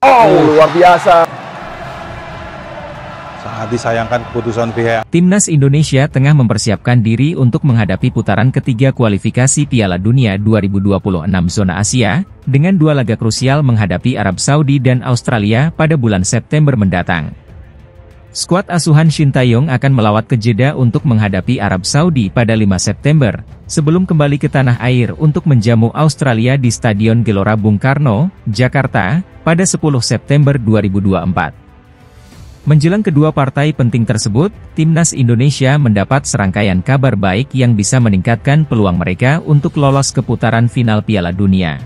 Oh, luar biasa. Sangat disayangkan keputusan VAR. Timnas Indonesia tengah mempersiapkan diri untuk menghadapi putaran ketiga kualifikasi Piala Dunia 2026 zona Asia, dengan 2 laga krusial menghadapi Arab Saudi dan Australia pada bulan September mendatang. Skuad asuhan Shin Tae-yong akan melawat ke Jeddah untuk menghadapi Arab Saudi pada 5 September, sebelum kembali ke tanah air untuk menjamu Australia di Stadion Gelora Bung Karno, Jakarta, pada 10 September 2024. Menjelang kedua partai penting tersebut, Timnas Indonesia mendapat serangkaian kabar baik yang bisa meningkatkan peluang mereka untuk lolos ke putaran final Piala Dunia.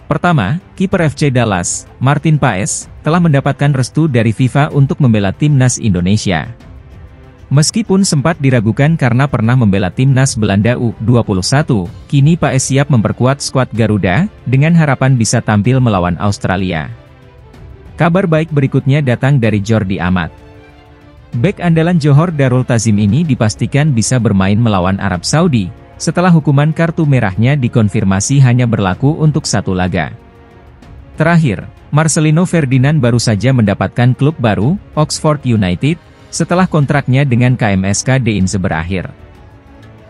Pertama, kiper FC Dallas, Martin Paes, telah mendapatkan restu dari FIFA untuk membela Timnas Indonesia. Meskipun sempat diragukan karena pernah membela Timnas Belanda U21, kini Paes siap memperkuat skuad Garuda, dengan harapan bisa tampil melawan Australia. Kabar baik berikutnya datang dari Jordi Amat. Bek andalan Johor Darul Tazim ini dipastikan bisa bermain melawan Arab Saudi, setelah hukuman kartu merahnya dikonfirmasi hanya berlaku untuk 1 laga. Terakhir, Marcelino Ferdinand baru saja mendapatkan klub baru, Oxford United, setelah kontraknya dengan KMSK Deinze berakhir.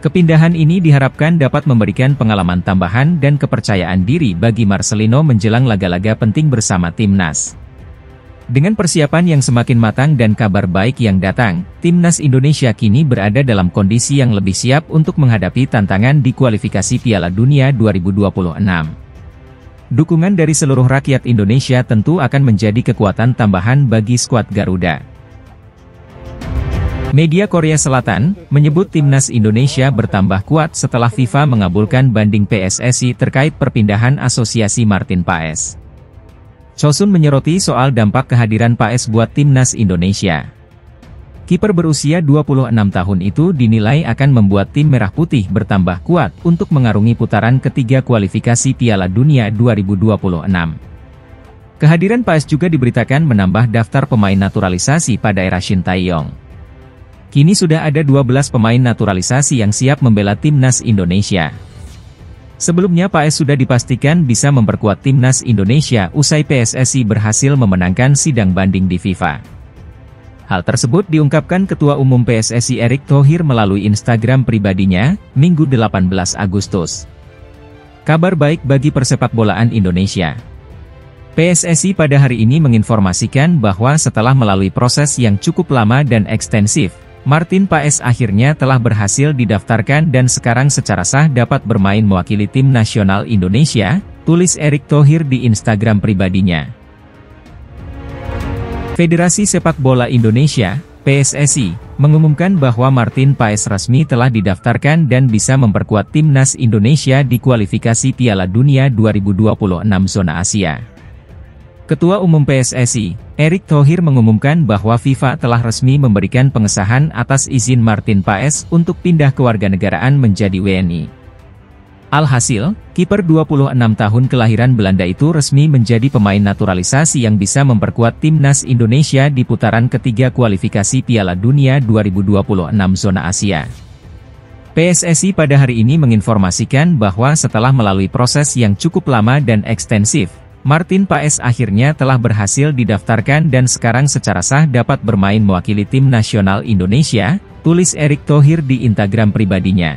Kepindahan ini diharapkan dapat memberikan pengalaman tambahan dan kepercayaan diri bagi Marcelino menjelang laga-laga penting bersama Timnas. Dengan persiapan yang semakin matang dan kabar baik yang datang, Timnas Indonesia kini berada dalam kondisi yang lebih siap untuk menghadapi tantangan di kualifikasi Piala Dunia 2026. Dukungan dari seluruh rakyat Indonesia tentu akan menjadi kekuatan tambahan bagi skuad Garuda. Media Korea Selatan menyebut Timnas Indonesia bertambah kuat setelah FIFA mengabulkan banding PSSI terkait perpindahan asosiasi Martin Paes. Chosun menyoroti soal dampak kehadiran Paes buat Timnas Indonesia. Kiper berusia 26 tahun itu dinilai akan membuat tim merah putih bertambah kuat untuk mengarungi putaran ketiga kualifikasi Piala Dunia 2026. Kehadiran Paes juga diberitakan menambah daftar pemain naturalisasi pada era Shin Tae-yong. Kini sudah ada 12 pemain naturalisasi yang siap membela Timnas Indonesia. Sebelumnya Paes sudah dipastikan bisa memperkuat Timnas Indonesia usai PSSI berhasil memenangkan sidang banding di FIFA. Hal tersebut diungkapkan Ketua Umum PSSI Erick Thohir melalui Instagram pribadinya, Minggu 18 Agustus. Kabar baik bagi persepakbolaan Indonesia. PSSI pada hari ini menginformasikan bahwa setelah melalui proses yang cukup lama dan ekstensif, Martin Paes akhirnya telah berhasil didaftarkan dan sekarang secara sah dapat bermain mewakili tim nasional Indonesia, tulis Erick Thohir di Instagram pribadinya. Federasi Sepak Bola Indonesia, PSSI, mengumumkan bahwa Martin Paes resmi telah didaftarkan dan bisa memperkuat Timnas Indonesia di kualifikasi Piala Dunia 2026 zona Asia. Ketua Umum PSSI, Erick Thohir mengumumkan bahwa FIFA telah resmi memberikan pengesahan atas izin Martin Paes untuk pindah kewarganegaraan menjadi WNI. Alhasil, kiper 26 tahun kelahiran Belanda itu resmi menjadi pemain naturalisasi yang bisa memperkuat Timnas Indonesia di putaran ketiga kualifikasi Piala Dunia 2026 zona Asia. PSSI pada hari ini menginformasikan bahwa setelah melalui proses yang cukup lama dan ekstensif, Martin Paes akhirnya telah berhasil didaftarkan dan sekarang secara sah dapat bermain mewakili tim nasional Indonesia, tulis Erick Thohir di Instagram pribadinya.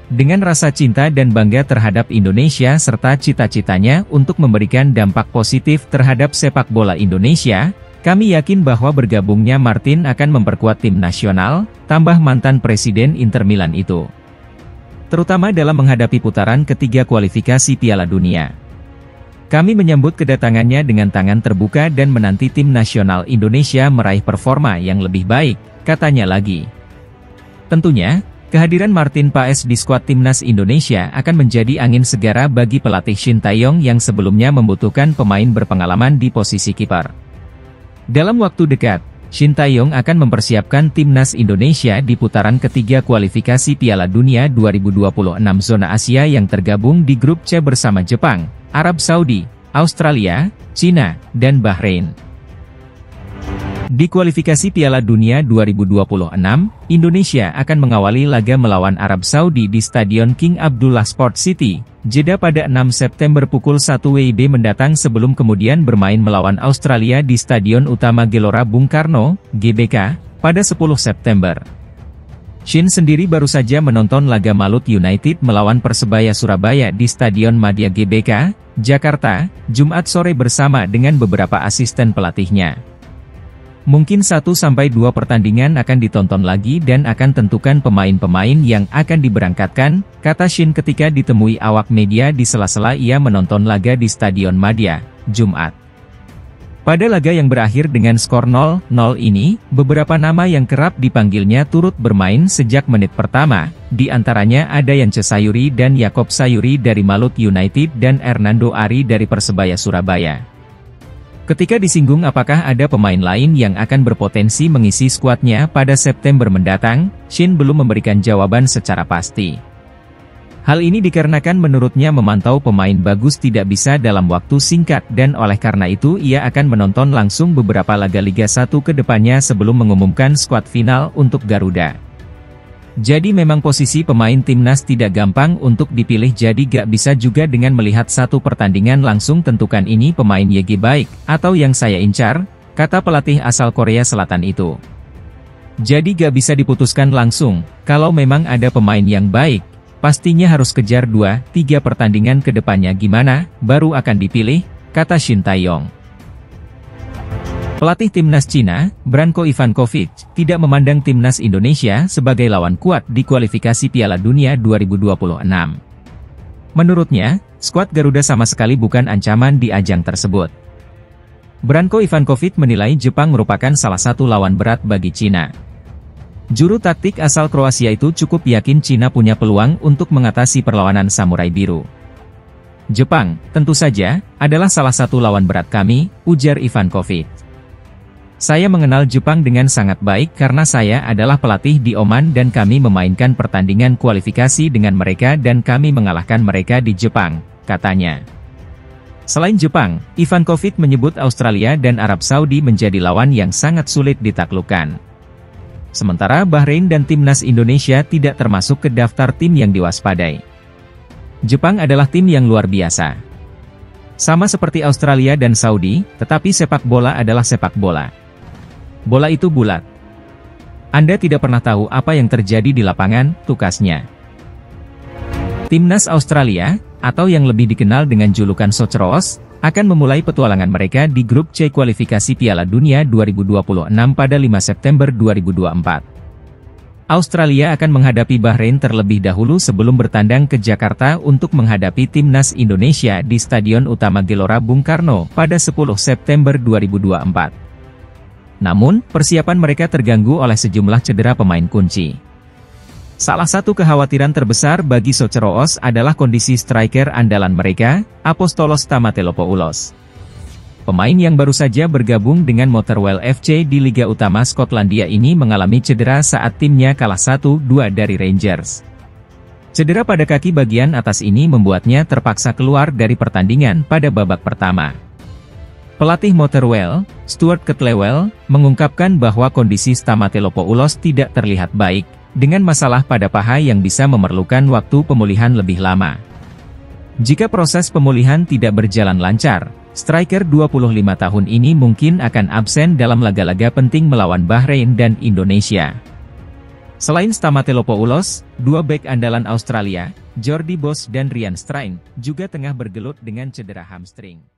Dengan rasa cinta dan bangga terhadap Indonesia serta cita-citanya untuk memberikan dampak positif terhadap sepak bola Indonesia, kami yakin bahwa bergabungnya Martin akan memperkuat tim nasional, tambah mantan Presiden Inter Milan itu. Terutama dalam menghadapi putaran ketiga kualifikasi Piala Dunia. Kami menyambut kedatangannya dengan tangan terbuka dan menanti tim nasional Indonesia meraih performa yang lebih baik, katanya lagi. Tentunya, kehadiran Martin Paes di skuad Timnas Indonesia akan menjadi angin segara bagi pelatih Shin Tae-yong yang sebelumnya membutuhkan pemain berpengalaman di posisi kiper. Dalam waktu dekat, Shin Tae-yong akan mempersiapkan Timnas Indonesia di putaran ketiga kualifikasi Piala Dunia 2026 zona Asia yang tergabung di grup C bersama Jepang, Arab Saudi, Australia, Cina, dan Bahrain. Di kualifikasi Piala Dunia 2026, Indonesia akan mengawali laga melawan Arab Saudi di Stadion King Abdullah Sport City, Jeddah pada 6 September pukul 1 WIB mendatang sebelum kemudian bermain melawan Australia di Stadion Utama Gelora Bung Karno, GBK, pada 10 September. Shin sendiri baru saja menonton laga Malut United melawan Persebaya Surabaya di Stadion Madia GBK, Jakarta, Jumat sore bersama dengan beberapa asisten pelatihnya. Mungkin 1-2 pertandingan akan ditonton lagi dan akan tentukan pemain-pemain yang akan diberangkatkan, kata Shin ketika ditemui awak media di sela-sela ia menonton laga di Stadion Madia, Jumat. Pada laga yang berakhir dengan skor 0-0 ini, beberapa nama yang kerap dipanggilnya turut bermain sejak menit pertama, di antaranya ada Yance Sayuri dan Yakob Sayuri dari Malut United dan Hernando Ari dari Persebaya Surabaya. Ketika disinggung apakah ada pemain lain yang akan berpotensi mengisi skuadnya pada September mendatang, Shin belum memberikan jawaban secara pasti. Hal ini dikarenakan menurutnya memantau pemain bagus tidak bisa dalam waktu singkat dan oleh karena itu ia akan menonton langsung beberapa laga Liga 1 ke depannya sebelum mengumumkan skuad final untuk Garuda. Jadi memang posisi pemain timnas tidak gampang untuk dipilih jadi gak bisa juga dengan melihat satu pertandingan langsung tentukan ini pemain YG baik, atau yang saya incar, kata pelatih asal Korea Selatan itu. Jadi gak bisa diputuskan langsung, kalau memang ada pemain yang baik, pastinya harus kejar 2-3 pertandingan ke depannya gimana, baru akan dipilih, kata Shin Tae-yong. Pelatih timnas Cina, Branko Ivankovic, tidak memandang timnas Indonesia sebagai lawan kuat di kualifikasi Piala Dunia 2026. Menurutnya, skuad Garuda sama sekali bukan ancaman di ajang tersebut. Branko Ivankovic menilai Jepang merupakan salah satu lawan berat bagi Cina. Juru taktik asal Kroasia itu cukup yakin Cina punya peluang untuk mengatasi perlawanan Samurai Biru. Jepang, tentu saja, adalah salah satu lawan berat kami, ujar Ivankovic. Saya mengenal Jepang dengan sangat baik karena saya adalah pelatih di Oman dan kami memainkan pertandingan kualifikasi dengan mereka dan kami mengalahkan mereka di Jepang, katanya. Selain Jepang, Ivankovic menyebut Australia dan Arab Saudi menjadi lawan yang sangat sulit ditaklukkan. Sementara Bahrain dan timnas Indonesia tidak termasuk ke daftar tim yang diwaspadai. Jepang adalah tim yang luar biasa. Sama seperti Australia dan Saudi, tetapi sepak bola adalah sepak bola. Bola itu bulat. Anda tidak pernah tahu apa yang terjadi di lapangan, tukasnya. Timnas Australia, atau yang lebih dikenal dengan julukan Socceroos, akan memulai petualangan mereka di grup C kualifikasi Piala Dunia 2026 pada 5 September 2024. Australia akan menghadapi Bahrain terlebih dahulu sebelum bertandang ke Jakarta untuk menghadapi timnas Indonesia di Stadion Utama Gelora Bung Karno pada 10 September 2024. Namun, persiapan mereka terganggu oleh sejumlah cedera pemain kunci. Salah satu kekhawatiran terbesar bagi Socceroos adalah kondisi striker andalan mereka, Apostolos Tamateropoulos. Pemain yang baru saja bergabung dengan Motherwell FC di Liga Utama Skotlandia ini mengalami cedera saat timnya kalah 1-2 dari Rangers. Cedera pada kaki bagian atas ini membuatnya terpaksa keluar dari pertandingan pada babak pertama. Pelatih Motherwell, Stuart Kettlewell, mengungkapkan bahwa kondisi Stamatelopoulos tidak terlihat baik, dengan masalah pada paha yang bisa memerlukan waktu pemulihan lebih lama. Jika proses pemulihan tidak berjalan lancar, striker 25 tahun ini mungkin akan absen dalam laga-laga penting melawan Bahrain dan Indonesia. Selain Stamatelopoulos, dua bek andalan Australia, Jordi Bos dan Ryan Strijn, juga tengah bergelut dengan cedera hamstring.